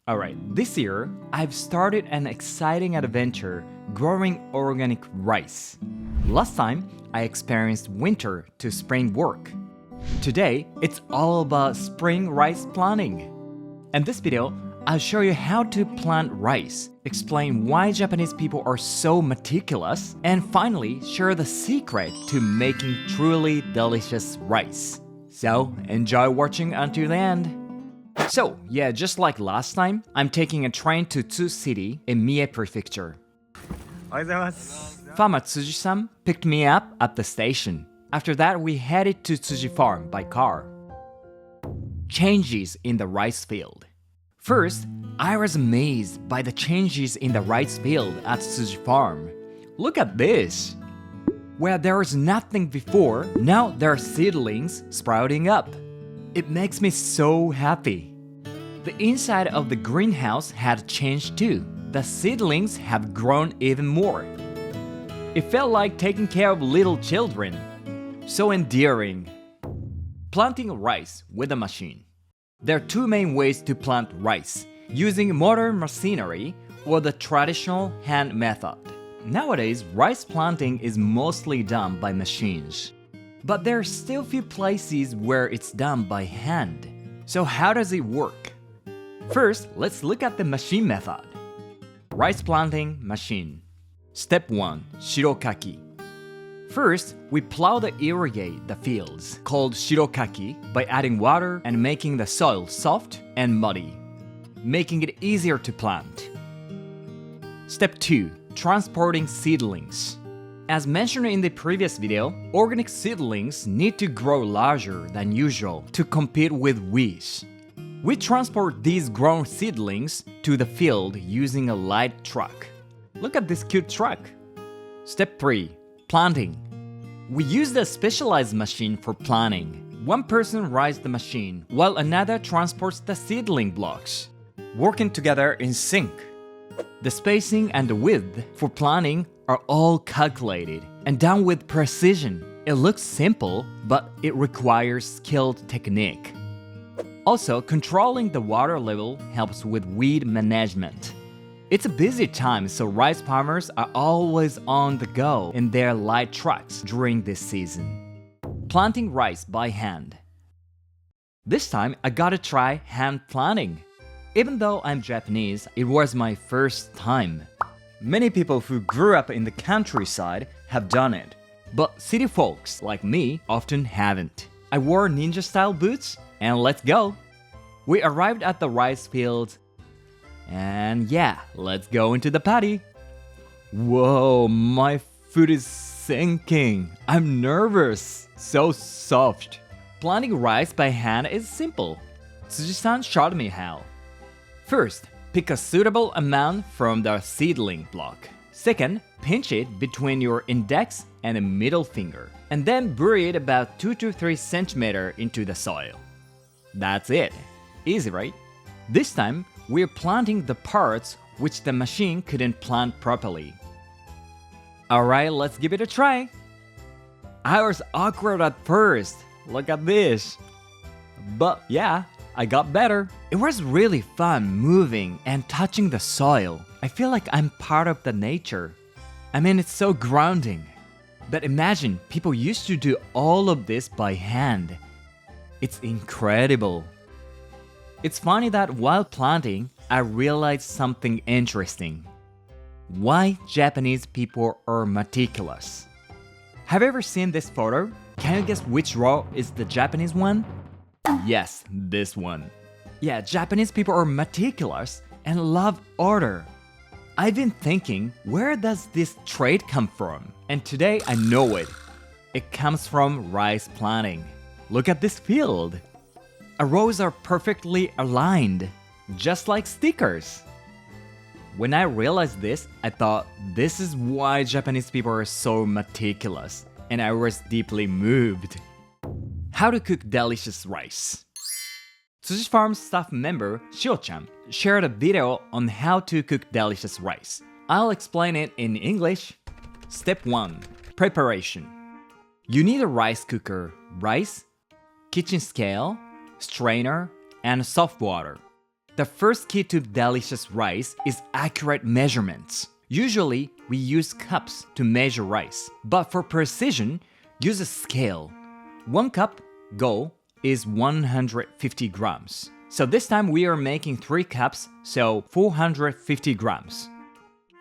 Alright, this year, I've started an exciting adventure growing organic rice. Last time, I experienced winter to spring work. Today, it's all about spring rice planting. In this video, I'll show you how to plant rice, explain why Japanese people are so meticulous, and finally, share the secret to making truly delicious rice. So, enjoy watching until the end. So, yeah, just like last time, I'm taking a train to Tsuji City in Mie Prefecture. Farmer Tsuji-san picked me up at the station. After that, we headed to Tsuji farm by car. Changes in the rice field. First, I was amazed by the changes in the rice field at Tsuji farm. Look at this! Where there was nothing before, now there are seedlings sprouting up. It makes me so happy. The inside of the greenhouse had changed too. The seedlings have grown even more. It felt like taking care of little children. So endearing. Planting rice with a machine. There are two main ways to plant rice, using modern machinery or the traditional hand method. Nowadays, rice planting is mostly done by machines. But there are still few places where it's done by hand. So how does it work? First, let's look at the machine method. Rice planting machine. Step 1. Shirokaki. First, we plow to irrigate the fields, called shirokaki, by adding water and making the soil soft and muddy, making it easier to plant. Step 2. Transporting seedlings. As mentioned in the previous video, organic seedlings need to grow larger than usual to compete with weeds. We transport these grown seedlings to the field using a light truck. Look at this cute truck. Step 3. Planting. We use a specialized machine for planting. One person rides the machine, while another transports the seedling blocks, working together in sync. The spacing and the width for planting are all calculated and done with precision. It looks simple, but it requires skilled technique. Also, controlling the water level helps with weed management. It's a busy time, so rice farmers are always on the go in their light trucks during this season. Planting rice by hand. This time, I gotta try hand planting. Even though I'm Japanese, it was my first time. Many people who grew up in the countryside have done it, but city folks like me often haven't. I wore ninja-style boots, and let's go! We arrived at the rice fields, and yeah, let's go into the paddy. Whoa, my foot is sinking. I'm nervous. So soft. Planting rice by hand is simple. Tsuji-san showed me how. First, pick a suitable amount from the seedling block. Second, pinch it between your index and the middle finger, and then bury it about 2 to 3 centimeters into the soil. That's it. Easy, right? This time, we're planting the parts which the machine couldn't plant properly. Alright, let's give it a try. I was awkward at first. Look at this. But yeah, I got better. It was really fun moving and touching the soil. I feel like I'm part of the nature. I mean, it's so grounding. But imagine, people used to do all of this by hand. It's incredible. It's funny that while planting, I realized something interesting. Why Japanese people are meticulous. Have you ever seen this photo? Can you guess which row is the Japanese one? Yes, this one. Yeah, Japanese people are meticulous and love order. I've been thinking, where does this trait come from? And today I know it. It comes from rice planting. Look at this field. Our rows are perfectly aligned, just like stickers. When I realized this, I thought this is why Japanese people are so meticulous, and I was deeply moved. How to cook delicious rice. Tsuji Farm staff member Shio-chan shared a video on how to cook delicious rice. I'll explain it in English. Step 1. Preparation. You need a rice cooker, rice, kitchen scale, strainer, and soft water. The first key to delicious rice is accurate measurements. Usually, we use cups to measure rice, but for precision, use a scale. 1 cup, go, is 150 grams. So this time we are making 3 cups, so 450 grams.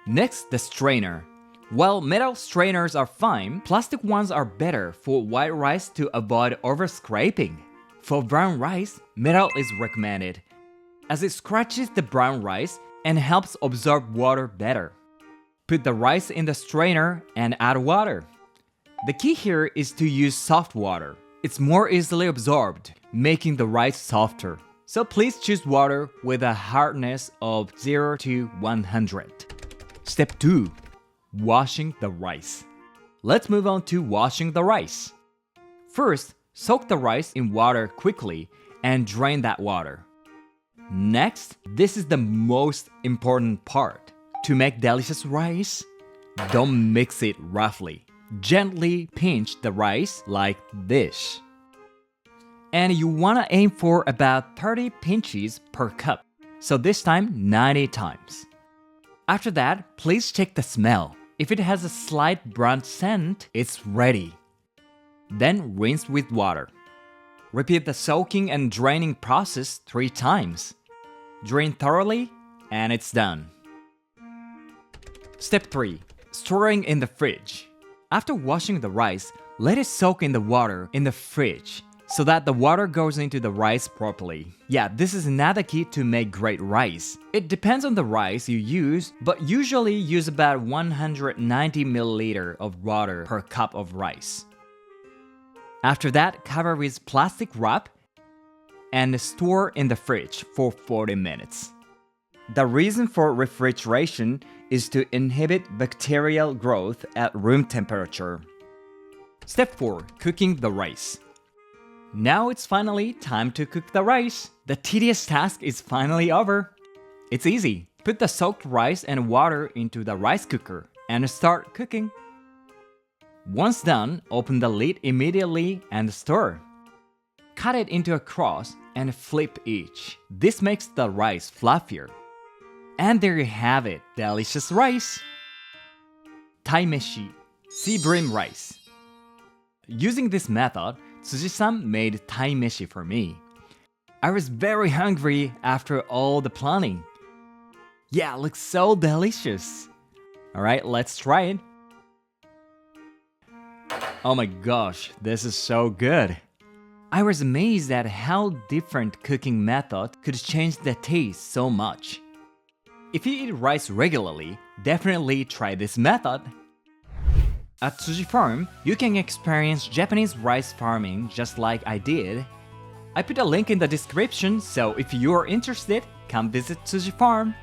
Next, the strainer. While metal strainers are fine, plastic ones are better for white rice to avoid over-scraping. For brown rice, metal is recommended, as it scratches the brown rice and helps absorb water better. Put the rice in the strainer and add water. The key here is to use soft water. It's more easily absorbed, making the rice softer. So please choose water with a hardness of 0 to 100. Step 2. Washing the rice. Let's move on to washing the rice. First, soak the rice in water quickly and drain that water. Next, this is the most important part. To make delicious rice, don't mix it roughly. Gently pinch the rice like this. And you want to aim for about 30 pinches per cup. So this time, 90 times. After that, please check the smell. If it has a slight burnt scent, it's ready. Then rinse with water. Repeat the soaking and draining process 3 times. Drain thoroughly, and it's done. Step 3. Storing in the fridge. After washing the rice, let it soak in the water in the fridge so that the water goes into the rice properly. Yeah, this is another key to make great rice. It depends on the rice you use, but usually use about 190 milliliter of water per cup of rice. After that, cover with plastic wrap and store in the fridge for 40 minutes. The reason for refrigeration is to inhibit bacterial growth at room temperature. Step 4. Cooking the rice. Now it's finally time to cook the rice. The tedious task is finally over. It's easy. Put the soaked rice and water into the rice cooker and start cooking. Once done, open the lid immediately and stir. Cut it into a cross and flip each. This makes the rice fluffier. And there you have it, delicious rice! Taimeshi, sea bream rice. Using this method, Tsuji-san made taimeshi for me. I was very hungry after all the planning. Yeah, it looks so delicious. Alright, let's try it. Oh my gosh, this is so good. I was amazed at how different cooking methods could change the taste so much. If you eat rice regularly, definitely try this method. At Tsuji Farm, you can experience Japanese rice farming just like I did. I put a link in the description, so if you are interested, come visit Tsuji Farm.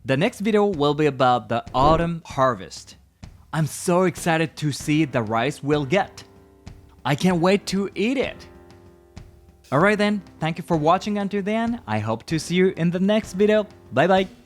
The next video will be about the autumn harvest. I'm so excited to see the rice we'll get. I can't wait to eat it. Alright then, thank you for watching until then. I hope to see you in the next video. Bye bye.